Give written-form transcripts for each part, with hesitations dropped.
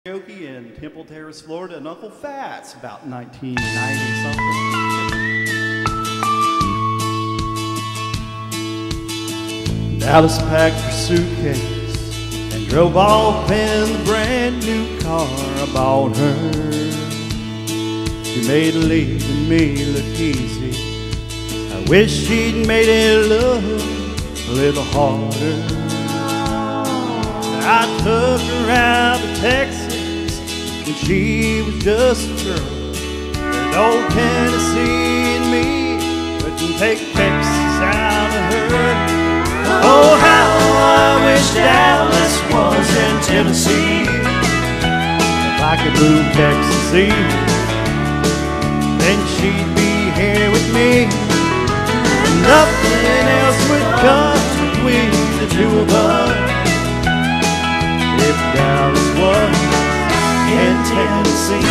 Karaoke in Temple Terrace, Florida, and Uncle Fats, about 1990-something. Dallas packed her suitcase and drove off in the brand new car I bought her. She made leaving me look easy. I wish she'd made it look a little harder. I took her out to Texas when she was just a girl. But old Tennessee and me couldn't take Texas out of her. Oh, how I wish Dallas was in Tennessee. If I could move Texas east, then she'd be here with me, and nothing else would come between the two of us. If Dallas was in Tennessee.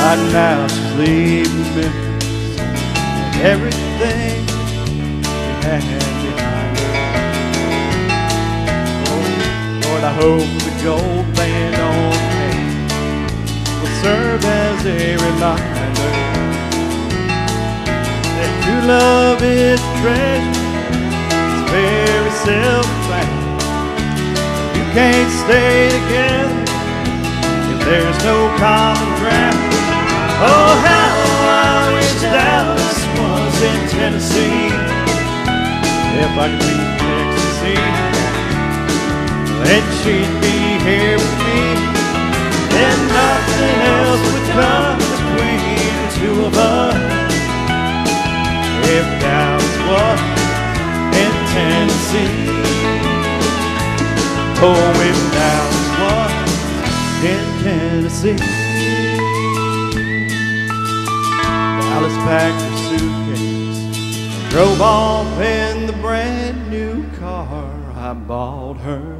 Right now she's leaving Memphis. Everything she had behind her. Oh, Lord, I hope the gold band on hand will serve as a reminder that true love is treasure. It's very self-found. You can't stay together if there's no common ground. Oh, how I wish Dallas was in Tennessee. If I could be Texas, then she'd be here with me, and nothing else would come between the two of us. If Dallas was in Tennessee. Oh, if Dallas was in Tennessee. Dallas packed her suitcase and drove off in the brand new car I bought her.